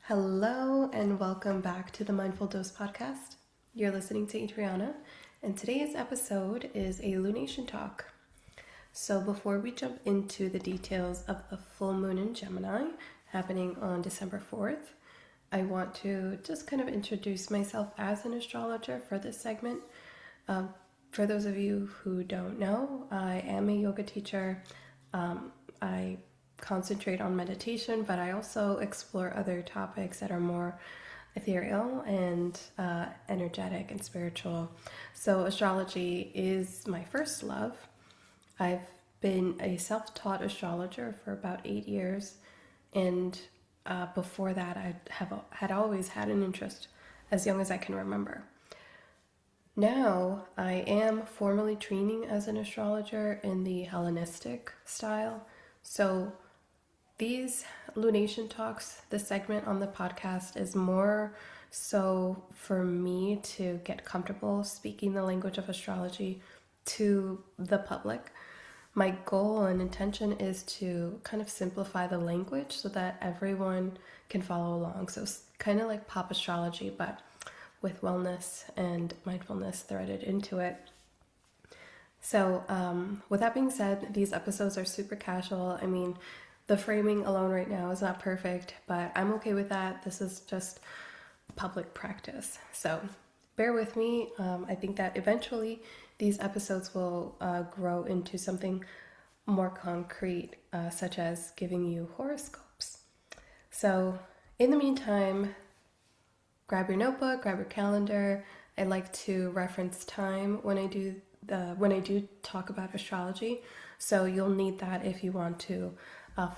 Hello and welcome back to the Mindful Dose podcast. You're listening to Adriana, and today's episode is a lunation talk. So before we jump into the details of the full moon in Gemini happening on December 4th, I want to just kind of introduce myself as an astrologer for this segment. For those of you who don't know, I am a yoga teacher. I concentrate on meditation, but I also explore other topics that are more ethereal and energetic and spiritual. So astrology is my first love. I've been a self-taught astrologer for about 8 years, and before that I had always had an interest as young as I can remember. Now I am formally training as an astrologer in the Hellenistic style. So these lunation talks, this segment on the podcast, is more so for me to get comfortable speaking the language of astrology to the public. My goal and intention is to kind of simplify the language so that everyone can follow along. So it's kind of like pop astrology, but with wellness and mindfulness threaded into it. So with that being said, these episodes are super casual. I mean, the framing alone right now is not perfect, but I'm okay with that. This is just public practice. So bear with me. I think that eventually these episodes will grow into something more concrete, such as giving you horoscopes. So in the meantime, grab your notebook, grab your calendar. I like to reference time when I do talk about astrology. So you'll need that if you want to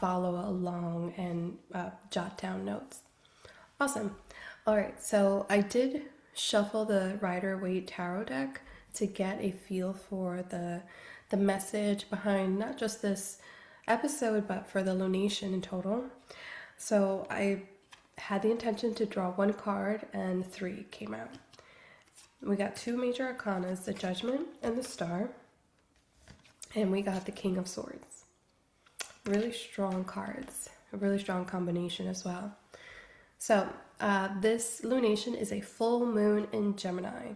follow along and jot down notes. Awesome. All right, so I did shuffle the Rider-Waite Tarot deck to get a feel for the message behind not just this episode, but for the lunation in total. So I had the intention to draw one card, and 3 came out. We got 2 major arcanas, the Judgment and the Star, and we got the King of Swords. Really strong cards, a really strong combination as well. So this lunation is a full moon in Gemini.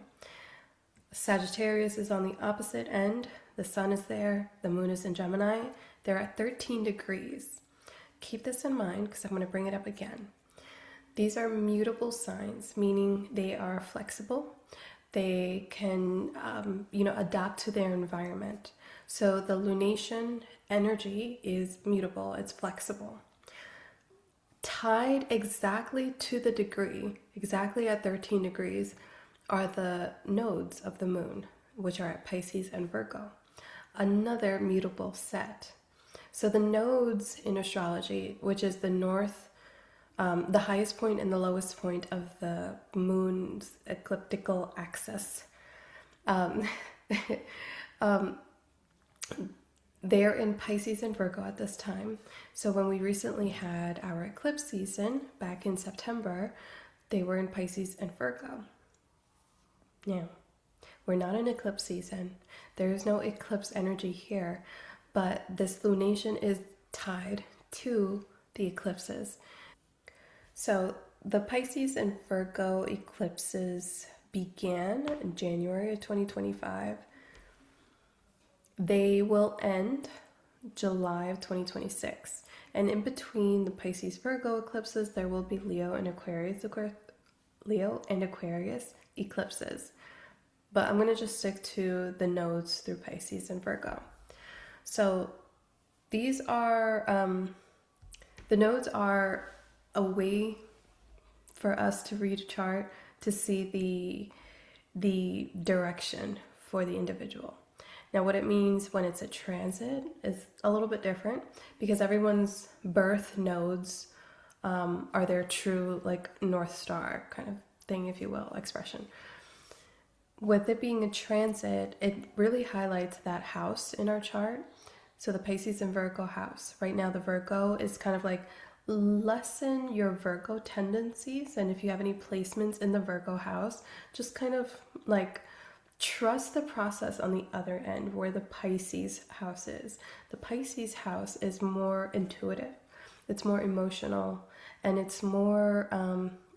Sagittarius is on the opposite end. The sun is there. The moon is in Gemini. They're at 13 degrees. Keep this in mind because I'm going to bring it up again. These are mutable signs, meaning they are flexible. They can, adapt to their environment. So the lunation energy is mutable, it's flexible. Tied exactly to the degree, exactly at 13 degrees, are the nodes of the moon, which are at Pisces and Virgo. Another mutable set. So the nodes in astrology, which is the north, the highest point and the lowest point of the moon's ecliptical axis, they're in Pisces and Virgo at this time. So when we recently had our eclipse season back in September, they were in Pisces and Virgo. Now, we're not in eclipse season. There is no eclipse energy here, but this lunation is tied to the eclipses. So the Pisces and Virgo eclipses began in January of 2025. They will end July of 2026. And in between the Pisces-Virgo eclipses, there will be Leo and Aquarius eclipses. But I'm going to just stick to the nodes through Pisces and Virgo. So these are, the nodes are a way for us to read a chart to see the direction for the individual. Now, what it means when it's a transit is a little bit different because everyone's birth nodes are their true, like, North Star kind of thing, if you will, expression. With it being a transit, it really highlights that house in our chart. So the Pisces and Virgo house. Right now, the Virgo is kind of like lessen your Virgo tendencies. And if you have any placements in the Virgo house, just kind of like trust the process on the other end where the Pisces house is. The Pisces house is more intuitive. it's more emotional, and it's more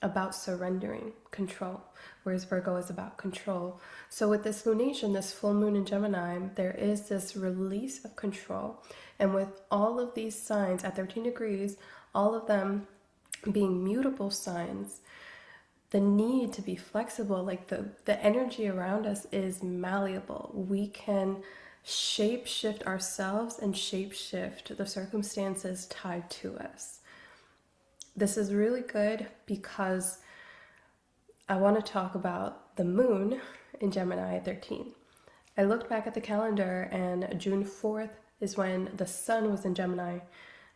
about surrendering control, whereas Virgo is about control. So with this lunation, this full moon in Gemini, there is this release of control. And with all of these signs at 13 degrees, all of them being mutable signs, the need to be flexible, like the energy around us is malleable. We can shape shift ourselves and shape shift the circumstances tied to us. This is really good because I want to talk about the moon in Gemini at 13. I looked back at the calendar, and June 4th is when the sun was in Gemini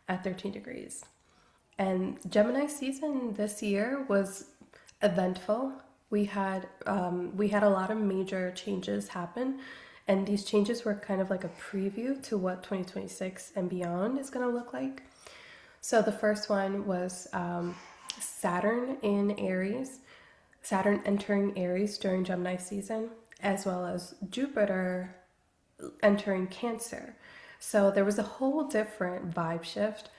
at 13 degrees. And Gemini season this year was eventful. We had a lot of major changes happen, and these changes were kind of like a preview to what 2026 and beyond is going to look like. So the first one was Saturn in Aries, Saturn entering Aries during Gemini season, as well as Jupiter entering Cancer. So there was a whole different vibe shift.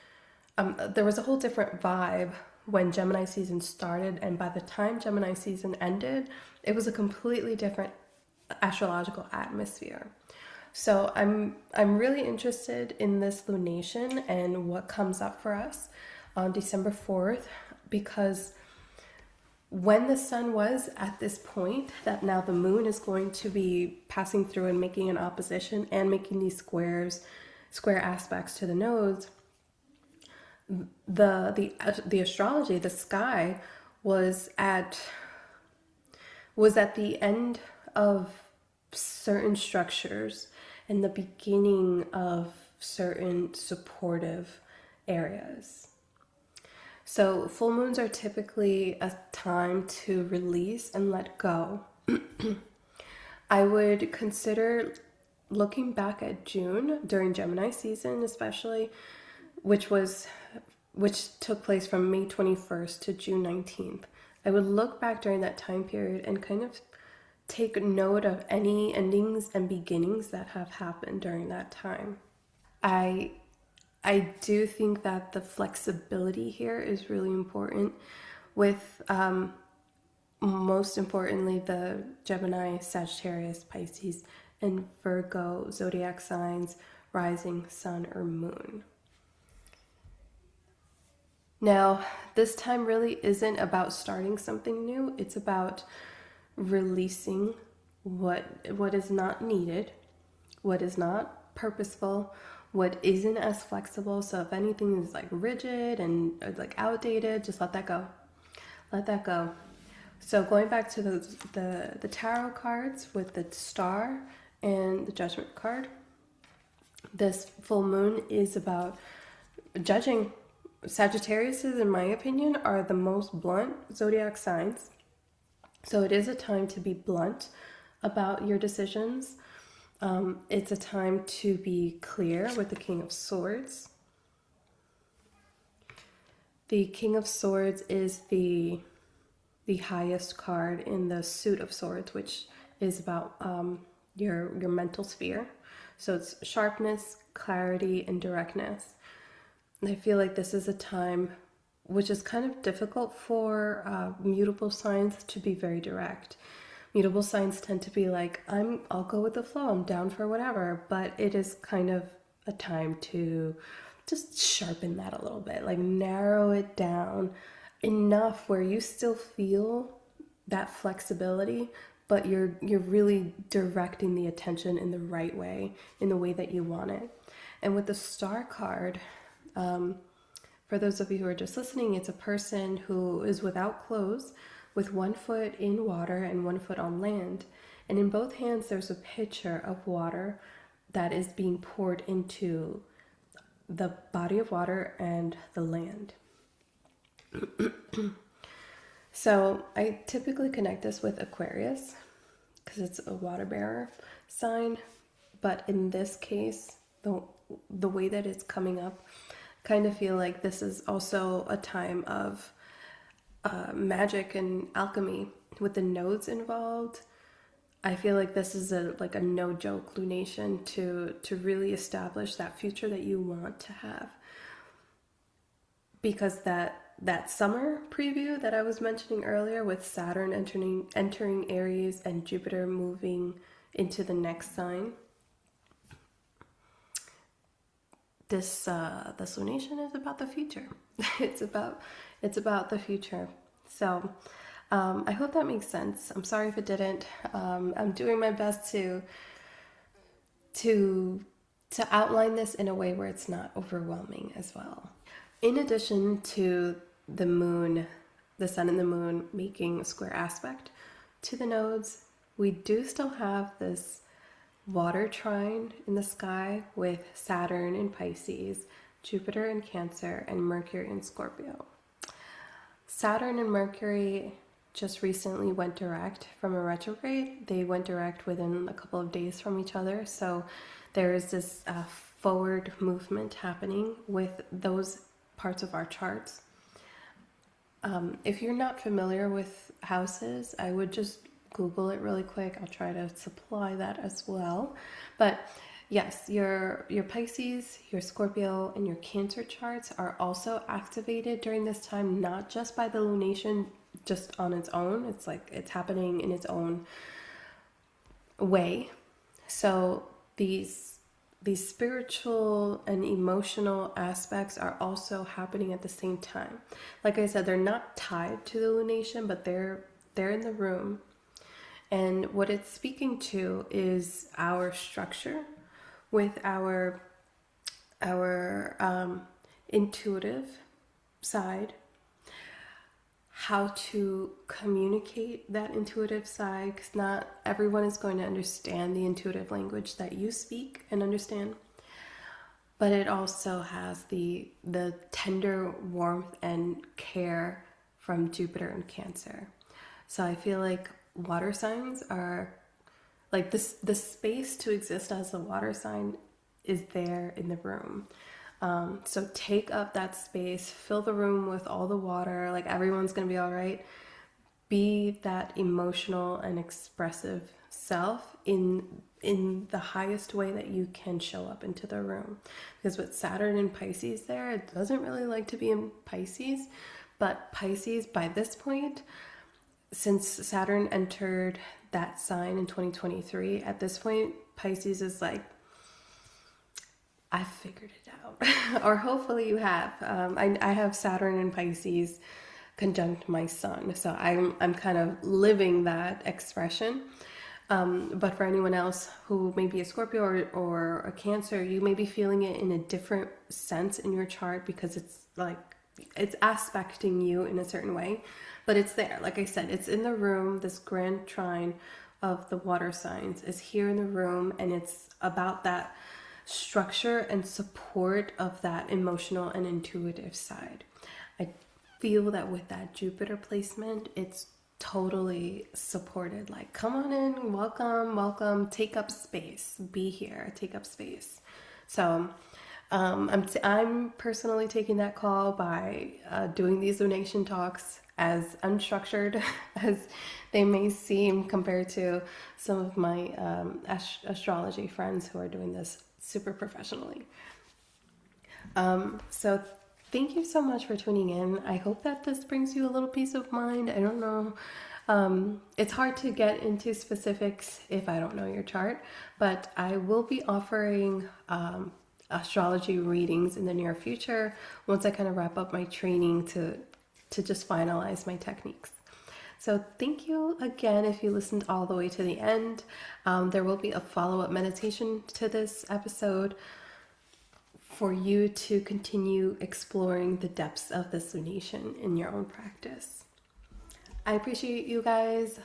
There was a whole different vibe when Gemini season started, and by the time Gemini season ended, it was a completely different astrological atmosphere. So I'm really interested in this lunation and what comes up for us on December 4th, because when the sun was at this point that now the moon is going to be passing through and making an opposition and making these square aspects to the nodes, the astrology, the sky was at the end of certain structures and the beginning of certain supportive areas. So full moons are typically a time to release and let go. I would consider looking back at June during Gemini season, especially, which took place from May 21st to June 19th. I would look back during that time period and kind of take note of any endings and beginnings that have happened during that time. I do think that the flexibility here is really important, with most importantly the Gemini, Sagittarius, Pisces, and Virgo zodiac signs, rising, sun, or moon. Now, this time really isn't about starting something new. It's about releasing what is not needed, what is not purposeful, what isn't as flexible. So if anything is like rigid and like outdated, just let that go. Let that go. So going back to the tarot cards with the star and the judgment card, this full moon is about judging. Sagittarius, in my opinion, are the most blunt zodiac signs. So it is a time to be blunt about your decisions. It's a time to be clear with the King of Swords. The King of Swords is the highest card in the suit of swords, which is about your mental sphere. So it's sharpness, clarity, and directness. And I feel like this is a time which is kind of difficult for mutable signs to be very direct. Mutable signs tend to be like, I'll go with the flow, I'm down for whatever, but it is kind of a time to just sharpen that a little bit, like narrow it down enough where you still feel that flexibility, but you're really directing the attention in the right way, in the way that you want it. And with the star card, for those of you who are just listening, it's a person who is without clothes, with one foot in water and one foot on land. And in both hands, there's a pitcher of water that is being poured into the body of water and the land. So I typically connect this with Aquarius because it's a water bearer sign. But in this case, the way that it's coming up, kind of feel like this is also a time of magic and alchemy with the nodes involved. I feel like this is a no joke lunation to really establish that future that you want to have. because that summer preview that I was mentioning earlier, with Saturn entering Aries and Jupiter moving into the next sign, this lunation is about the future. it's about the future. So I hope that makes sense. I'm sorry if it didn't. I'm doing my best to outline this in a way where it's not overwhelming as well. In addition to the moon, the sun and the moon making a square aspect to the nodes, we do still have this water trine in the sky with Saturn in Pisces, Jupiter in Cancer, and Mercury in Scorpio. Saturn and Mercury just recently went direct from a retrograde. They went direct within a couple of days from each other. So there is this forward movement happening with those parts of our charts. If you're not familiar with houses, I would just Google it really quick. I'll try to supply that as well. But yes, your Pisces, your Scorpio, and your Cancer charts are also activated during this time, not just by the lunation just on its own. It's like it's happening in its own way. So these spiritual and emotional aspects are also happening at the same time. Like I said, they're not tied to the lunation, but they're in the room. And what it's speaking to is our structure with our intuitive side, how to communicate that intuitive side, because not everyone is going to understand the intuitive language that you speak and understand. But it also has the tender warmth and care from Jupiter and Cancer. So I feel like water signs are like this, the space to exist as a water sign is there in the room. So take up that space, fill the room with all the water, like everyone's going to be all right. Be that emotional and expressive self in the highest way that you can show up into the room. Because with Saturn in Pisces there, it doesn't really like to be in Pisces, but Pisces by this point, since Saturn entered that sign in 2023, at this point, Pisces is like, I figured it out. Or hopefully you have. I have Saturn in Pisces conjunct my sun. So I'm kind of living that expression. But for anyone else who may be a Scorpio or a Cancer, you may be feeling it in a different sense in your chart because it's like, it's aspecting you in a certain way. But it's there. Like I said, it's in the room. This grand trine of the water signs is here in the room, and it's about that structure and support of that emotional and intuitive side. I feel that with that Jupiter placement, it's totally supported. Like, come on in, welcome, take up space, be here, take up space. So I'm personally taking that call by doing these lunation talks as unstructured as they may seem compared to some of my astrology friends who are doing this super professionally. So thank you so much for tuning in. I hope that this brings you a little peace of mind. I don't know. It's hard to get into specifics if I don't know your chart, but I will be offering astrology readings in the near future once I kind of wrap up my training to just finalize my techniques. So thank you again if you listened all the way to the end. There will be a follow-up meditation to this episode for you to continue exploring the depths of this lunation in your own practice. I appreciate you guys.